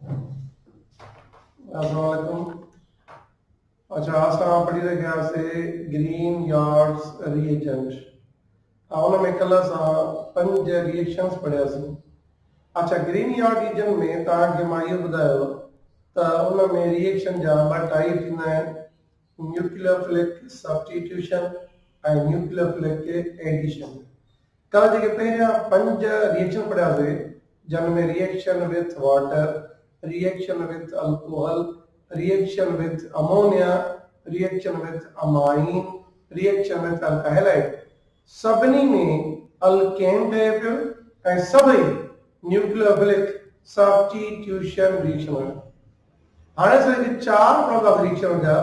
अस्सलाम वालेकुम। अच्छा, असां पढ़ी रहियासीं ग्रीन यार्ड्स रिएजेंट। हुन में कल्ह असां 5 रिएक्शन्स पढ़ियासीं। अच्छा, ग्रीन यार्ड रीजन में तव्हांखे मां इहो ॿुधायो त उन में रिएक्शन जा 2 टाइप थींदा आहिनि, न्यूक्लियोफिलिक सब्स्टिट्यूशन ऐं न्यूक्लियोफिलिक एडिशन। कल्ह जेके पहिरियां 5 रिएक्शन पढ़ियासीं जिन में reaction with water, reaction with alcohol, reaction with ammonia, reaction with amine, reaction with alkyl halide, सभिनी में अल्केन ठहे पियो ऐं सभई न्यूक्लियोफिलिक सब्स्टिट्यूशन रिएक्शन हुयो। हाणे असांखे 4 प्रकार जा रिएक्शन जा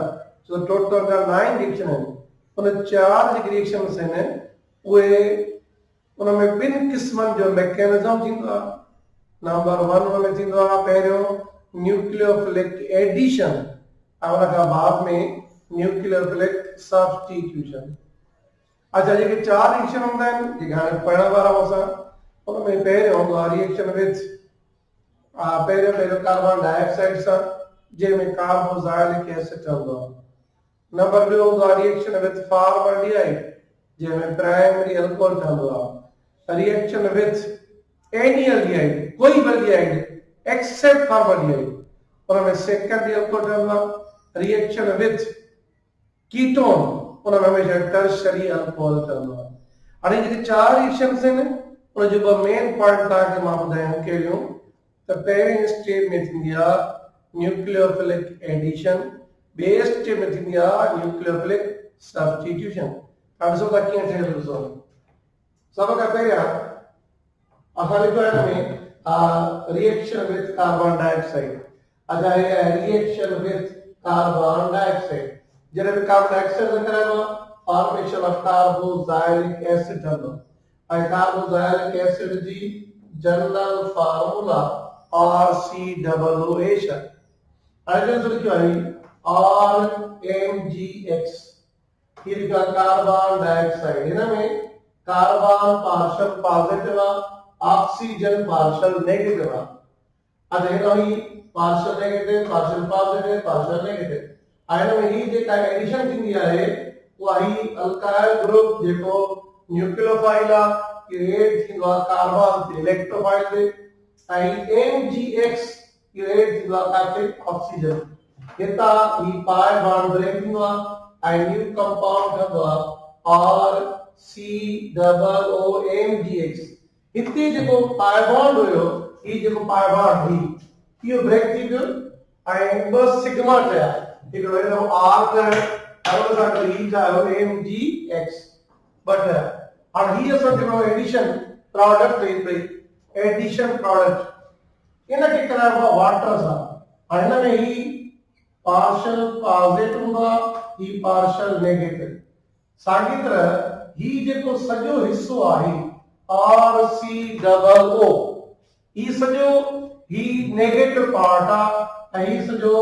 जो टोटल जा 9 रिएक्शन आहिनि, उन 4 जेके रिएक्शन्स आहिनि उहे उन में 2 क़िस्मनि जो मैकेनिज़म थींदो आहे। नंबर 1 में थींदो आहे पहिरियों न्यूक्लियोफिलिक एडिशन ऐं उन खां बाद में न्यूक्लियोफिलिक सब्स्टिट्यूशन। अच्छा, जेके 4 रिएक्शन हूंदा आहिनि जेके हाणे पढ़ण वारा आहियूं असां, उन में पहिरियों हूंदो आहे रिएक्शन विथ पहिरियों कार्बन डाइऑक्साइड सां जंहिंमें कार्बोक्सिलिक एसिड ठहंदो आहे। नंबर 2 हूंदो आहे रिएक्शन विथ फॉर्मल्डिहाइड जंहिंमें प्राइमरी अल्कोहल ठहंदो आहे। रिएक्शन विथ एनिल्डिहाइड, कोई भी एल्डिहाइड एक्सेप्ट फॉर्मल्डिहाइड, उनमें सेकेंडरी अल्कोहल ठहंदो आहे। रिएक्शन विथ कीटोन, उनमें हमेशा टर्शरी अल्कोहल ठहंदो आहे। हाणे जेके 4 रिएक्शन्स आहिनि उन जो मेन पॉइंट तव्हांखे मां ॿुधायां कहिड़ियूं त पहिरें स्टेप में थींदी आहे न्यूक्लियोफिलिक एडिशन, ॿिए स्टेप में थींदी आहे न्यूक्लियोफिलिक सब्स्टिट्यूशन। हाणे ॾिसो त कीअं ठहे थो। सभ खां पहिरियां असां लिखो है में रिएक्शन विथ कार्बन डाइऑक्साइड। अच्छा, ये रिएक्शन विथ कार्बन डाइऑक्साइड जैसे भी कार्बन डाइऑक्साइड से कराएगा फॉर्मेशन ऑफ कार्बोक्सिलिक एसिड ठहंदो ऐं कार्बोक्सिलिक एसिड जी जनरल फार्मूला RCOOH। हाइड्रोजन से लिखियो है RMgX। ये लिखा कार्बन डाइऑक्साइड, इनमें carbon partial positive oxygen partial negative. अच्छा, हिन partial negative, partial positive, partial negative. आइनो में ही जेका एडिशन थींदी आहे उहा ही अल्काइल ग्रुप जेको न्यूक्लियोफाइल आहे क्रिएट थींदो आहे कार्बन ते इलेक्ट्रोफाइल ते, ऐं MgX क्रिएट थींदो आहे काथे ऑक्सीजन। हितां ही पाई बॉन्ड ब्रेक थींदो आहे ऐं न्यू कंपाउंड ठहंदो आहे RCOOMgX। इतने जो पाई बॉन्ड हुयो, ये जो पाई बॉन्ड ही यो ब्रेक थी पियो ऐं बस सिग्मा ठया। हिकिड़ो एनो R ठहियो और सां ही ठहियो MgX बट हाणे ही असां जेको एडिशन प्रोडक्ट ठही पई, एडिशन प्रोडक्ट इन के कराइबो वाटर सां। हाणे हिन में ही पार्शियल पॉजिटिव हूंदो आहे, ही पार्शियल नेगेटिव। साॻी तरह ही जेको सॼो हिस्सो आहे RCOO, ही सॼो ही नेगेटिव पार्ट आहे ऐं ही सॼो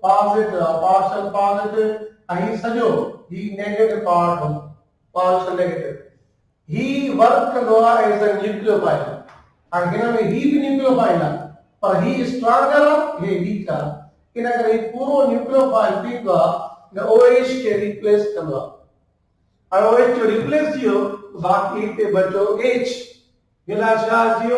पॉजिटिव पार्शियल पॉजिटिव ऐं ही सॼो ही नेगेटिव पार्ट पार्शियल नेगेटिव। ही वर्क कंदो आहे एज अ न्यूक्लियोफाइल। हाणे हिन में ही भी न्यूक्लियोफाइल आहे पर ही स्ट्रॉन्गर आहे, हे वीक आहे। इन करे पूरो न्यूक्लियोफाइल थींदो आहे न OH के रिप्लेस कंदो आहे। और OH जो रिप्लेस थियो बाकी ते बचो H, गिला छा थियो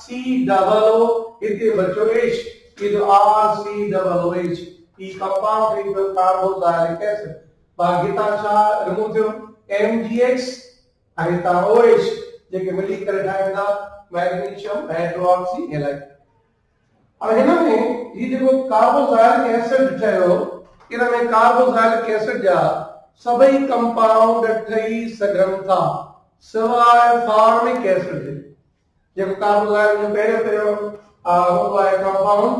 RCOO, इते बचो H, ये जो RCOOH ई कंपाउंड थी कार्बोक्सिलिक एसिड। बाकी ता छा रिमूव थियो MgX ऐं ता OH जेके मिली करे ठाहींदा मैग्नीशियम हाइड्रोक्सी हैलाइड। अब हिन में ये जेको कार्बोक्सिलिक एसिड ठहियो, इन में कार्बोक्सिलिक एसिड जा सभई कंपाउंड ठही सघनि था सिवाय फॉर्मिक एसिड जे। जेको कार्बोक्सिलिक जो पहिरियों हूंदो आहे कंपाउंड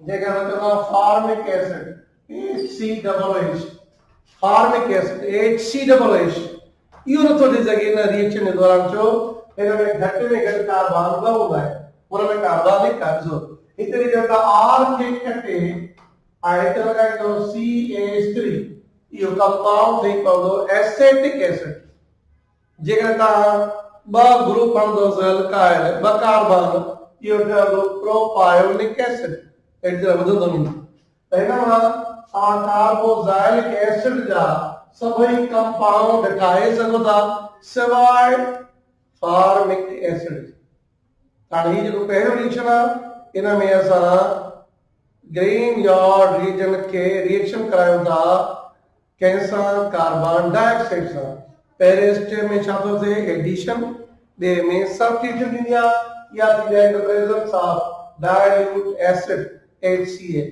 जेका चवंदा formic acid HCOOH, formic acid HCOOH। इहो नथो थी सघे इन रिएक्शन जे दौरान, छो हिन में घटि में घटि कार्बन न हूंदा आहिनि, हुन में कार्बनिक एसिड हिते जेका R के कटे ऐं हिते लॻाईंदो CH3, इहो कंपाउंड थी पवंदो एसेटिक एसिड। जेकर तव्हां 2 ग्रुप हणंदो अल्काइल 2 कार्बन इहो ठहंदो प्रोपायोलिक एसिड एट द वधंदो वेंदो त हिन मां कार्बोक्सिलिक एसिड जा सभई कंपाउंड ठाहे सघो था सिवाय फॉर्मिक एसिड हाणे ही जेको पहिरियों रिएक्शन आहे इन में असां ग्रीन यार्ड रिएजेंट खे रिएक्शन करायूं था कंहिंसां कार्बन डाइऑक्साइड सां पहिरें स्टेप में छा थो थिए एडिशन ॿिए में सब्स्टिट्यूशन थींदी आहे या थींदी आहे in the presence of dilute acid HCl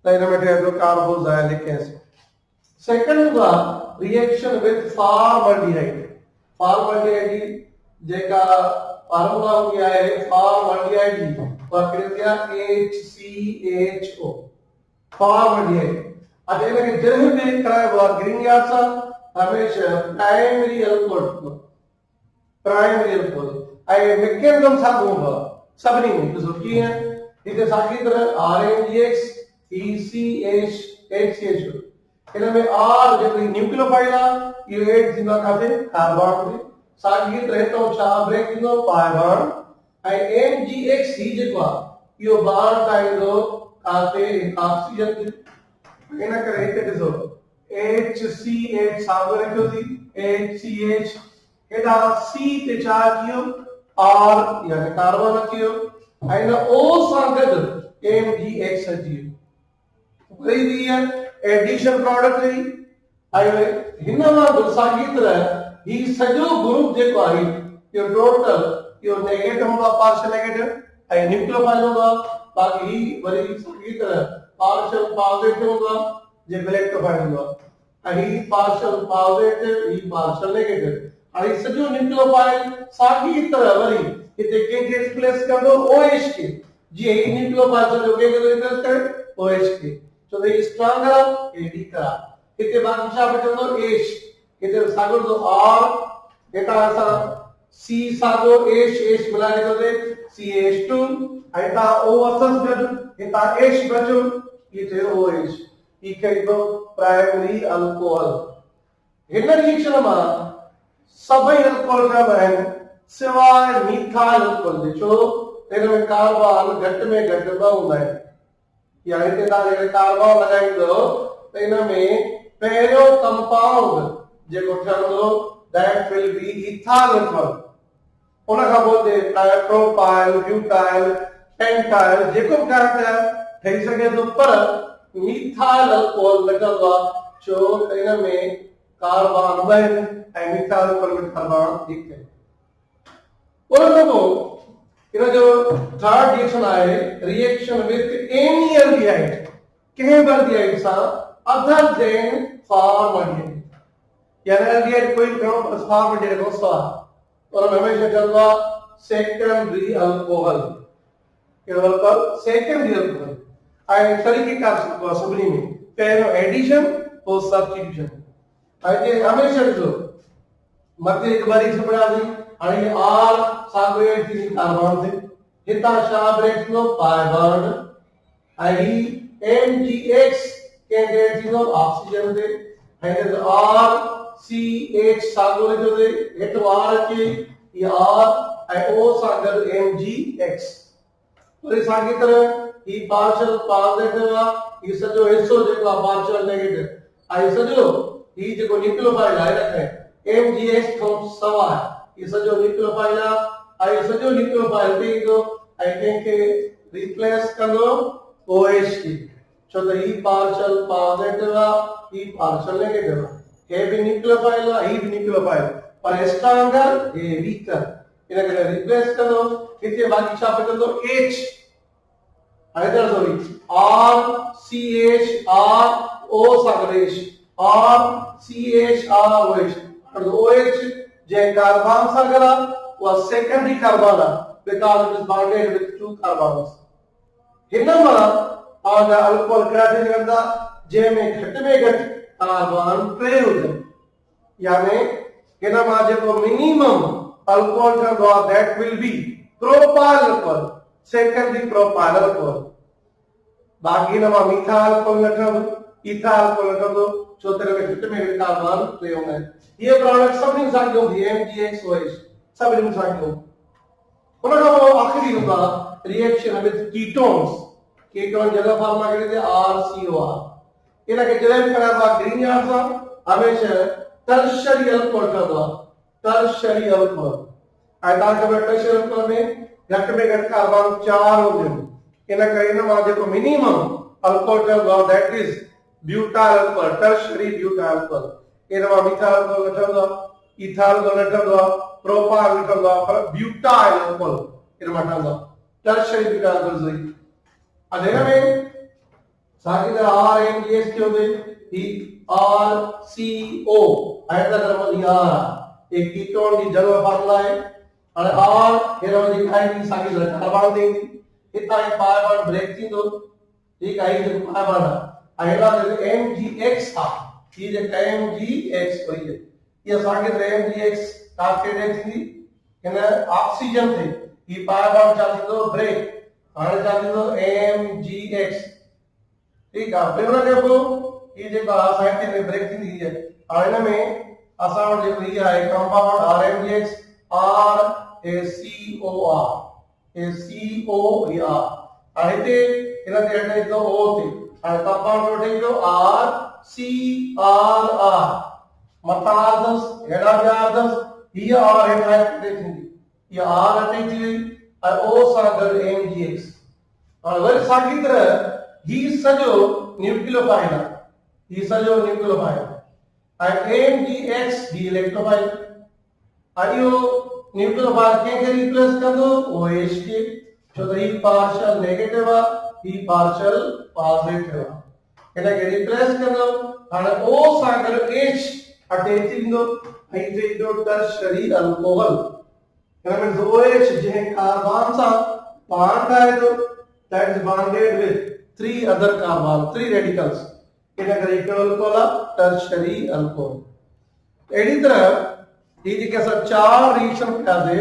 त हिन में ठहे थो कार्बोक्सिलिक एसिड सेकंड आहे रिएक्शन विद फॉर्मल्डिहाइड जी जेका फार्मूला होती है फॉर्मल्डिहाइड जी प्रक्रिया HCHO फॉर्मल्डिहाइड अच्छा इनके जल्द में कराया हुआ ग्रीन यार्ड सा हमेशा primary alcohol I mechanism sago हुआ सबनी में तो की है इसे सागी तरह RNGX ECH HCHO इनमें R जो न्यूक्लियोफाइल है ये एड जिंदा खाते कार्बन में सागी तरह तो छा ब्रेक दिनो पाई बॉन्ड ऐं MgX ही जेको आहे इहो बॉन्ड ठाहींदो खाते ऑक्सीजन इन करे हिते ॾिसो HCH साॻियो रखियो थी HCH हेॾा C ते छा अची वियो R यानी कार्बन अची वियो ऐं हिन O सां गॾु MgX अची वियो वरी थी एडिशन प्रोडक्ट रही ऐं हिन वांगुरु साॻी तरह ही सॼो ग्रुप जेको आहे इहो टोटल इहो नेगेटिव हूंदो आहे पार्शियल नेगेटिव ऐं न्यूक्लियोफाइल हूंदो आहे बाक़ी ही वरी साॻी तरह पार्शियल पॉजिटिव हूंदो आहे जेको इलेक्ट्रोफाइल हूंदो आहे ऐं ही पार्शियल पॉजिटिव ही पार्शियल नेगेटिव हाणे सॼो न्यूक्लियोफाइल साॻी तरह वरी हिते कंहिंखे रिप्लेस कंदो OH खे जीअं ही न्यूक्लियोफाइल सॼो कंहिंखे रिप्लेस करे OH खे छो त ही स्ट्रांगर आहे हे वीकर आहे हिते बाक़ी छा बचंदो H इधर सागो तो R एटा ऐसा C सागो H मिलाने को दे CH2 एटा O असस गड एटा H बचो ये थे OH ये कई तो प्राइमरी अल्कोहल हिन रिएक्शन में सभी अल्कोहल का बहन सिवाय मीथाइल अल्कोहल जो इन में कार्बन घट में घट होता है यानी ते तारे कार्बन लगाई दो तो इन में पहलो कंपाउंड जेको ठहंदो that will be ethyl alcohol उन खां पोइ प्रोपाइल ब्यूटाइल पेंटाइल जेको बि ठही सघे थो पर मीथाइल अल्कोहल लॻंदो आहे छो त इन में कार्बन ॿ ऐं मीथाइल अल्कोहल में कार्बन हिकु उन खां पोइ इन जो थर्ड रिएक्शन आहे रिएक्शन विद एनी एल्डिहाइड कंहिं बि एल्डिहाइड सां अदर देन फॉर्मल्डिहाइड यानी एल्डिहाइड कोई फॉर्मल्डिहाइड दोस्त आहे और हमेशा चलता सेकेंडरी अल्कोहल केवल पर सेकेंडरी अल्कोहल आई तरीक़ेकार सभिनी में पहिरियों एडिशन पोइ सब्स्टिट्यूशन आई हमेशा ॾिसो मथे हिकु बारी सपड़ासी हाणे R साॻियो एड थी कार्बन ते हितां छा ब्रेक थींदो पाई बॉन्ड ऐं MgX के एड थींदो ऑक्सीजन ते ऐं R CH साॻियो लिखियो ते हेठि R अचे ये R ऐं O सां गॾु MgX वरी साॻी तरह ही पार्शियल पॉजिटिव आहे ही सॼो हिस्सो जेको आहे पार्शियल नेगेटिव ऐं सॼो ही जेको न्यूक्लियोफाइल आहे रखे MgX खां सवाइ ही सॼो न्यूक्लियोफाइल आहे ऐं सॼो न्यूक्लियोफाइल ते ईंदो ऐं कंहिंखे रिप्लेस कंदो OH खे छो त ही पार्शियल पॉजिटिव आहे ही पार्शियल नेगेटिव आहे हे भी न्यूक्लियोफाइल आहे ही भी न्यूक्लियोफाइल पर स्ट्रांगर हे वीकर इन करे रिप्लेस कंदो हिते बाक़ी छा बचंदो H इधर sorry R CH R O सागरेश R CH R OH और OH जे कार्बन सां गॾु वो secondary carbon because it is bonded with two carbons हिन मां आगा अल्कोहल कहिड़ा थी सघंदा जंहिंमें घटि में घटि कार्बन टे हुजनि यानी हिन मां जेको मिनिमम अल्कोहल ठहंदो आहे that will be propyl alcohol secondary propyl alcohol बाकी न मां मीथाइल अल्कोहल न ठहंदो इथाइल अल्कोहल न ठहंदो छो त में घटि में घटि कार्बन टे हूंदा आहिनि ये प्रोडक्ट सभिनी सां गॾु MgX OH सभिनी सां गॾु उन खां पोइ आख़िर थी reaction with ketones ketone general form में कहते RCOR इना के जल्द करा बा ग्रीन यार्ड सा हमेशा टर्शियरी अल्कोहल ठहंदो टर्शियरी अल्कोहल आयता के टर्शियरी अल्कोहल में घट कार्बन 4 हुजनि इन करे इन मां जेको मिनिमम अल्कोहल ठहंदो that is butyl alcohol tertiary butyl alcohol इन मां मिथाइल अल्कोहल न ठहंदो इथाइल अल्कोहल न ठहंदो प्रोपाइल न ठहंदो पर ब्यूटाइल अल्कोहल इन मां ठहंदो टर्शियरी ब्यूटाइल अल्कोहल सही अधेर में साकी तरह RMGS के होते ही RCO आयता तरह में R एक कीटोन की जनरल फार्मूला है और R हेरोजी खाई साकी तरह कार्बन देंगी इतना ही पाई बॉन्ड ब्रेक थी तो ठीक है ये पाई बॉन्ड आयला MgX था ये जो MgX हुई है ये साकी तरह MgX टारगेट थी इन ऑक्सीजन थे ये पाई बॉन्ड चलती तो ब्रेक आने चलती तो MgX ठीक है फिर उन्हें देखो ये जो साहित्य में ब्रेक थी है और इन में असा वट जो ये है कंपाउंड RMGX RACOR ACOR आहिते इन ते अटैच तो O थे और कंपाउंड अटैच जो RCRR मतादस हेडाजादस ये R अटैच थी ये R अटैच थी और O सागर MgX और वरी साकी तरह ही सजो न्यूक्लियोफाइल ही सजो nucleophile and MgX he electrophile आयो न्यूक्लियोफाइल के रिप्लेस कर दो OH के छो तो ही पार्शियल नेगेटिव ही पार्शियल पॉजिटिव इने के रिप्लेस कर दो हाने O सागर H अटैच थींदो ऐं जे जो टर्शियरी अल्कोहल इन में OH जे कार्बन सा बॉन्ड है तो that is bonded with 3 other carbon 3 radicals in a greater alcohol tertiary alcohol एडी तरह ये के साथ 4 रिएक्शन क्या दे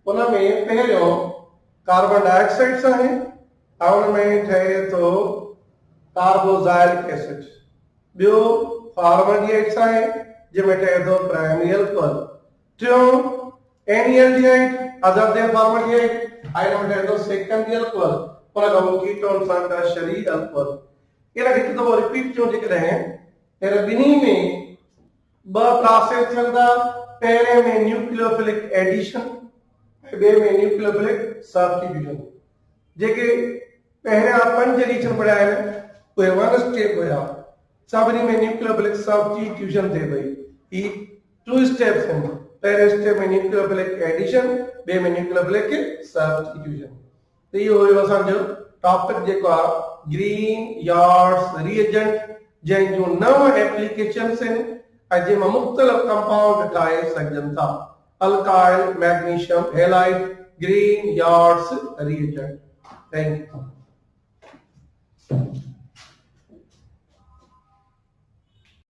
उनमें पहलो कार्बन डाइऑक्साइड सा है और उनमें ठहे तो कार्बोक्सिलिक एसिड बियो फॉर्मल्डिहाइड सा है जिसमें ठहे तो प्राइमरी अल्कोहल ट्यो aldehyde other than formaldehyde item ठहे तो सेकेंडरी अल्कोहल पर हम कीटोन सा टर्शियरी अल्कोहल इना के तो रिपीट क्यों लिख रहे हैं तेरे बिनी में ब प्रोसेस चलदा पहले में न्यूक्लियोफिलिक एडिशन बे में न्यूक्लियोफिलिक सब्स्टिट्यूशन जेके पहले आप 5 रिएक्शन पढ़ा है कोई वन स्टेप होया सबनी में न्यूक्लियोफिलिक सब्स्टिट्यूशन थे भाई ई 2 स्टेप्स हैं पहले स्टेप में न्यूक्लियोफिलिक एडिशन बे में न्यूक्लियोफिलिक सब्स्टिट्यूशन तो ये हो असां जो टॉपिक जेको ग्रीन यार्ड्स रिएजेंट जै जो नव एप्लीकेशंस हैं जे में मुख्तलिफ कंपाउंड ठाए सघजन था alkyl magnesium halide green yards reagent thank you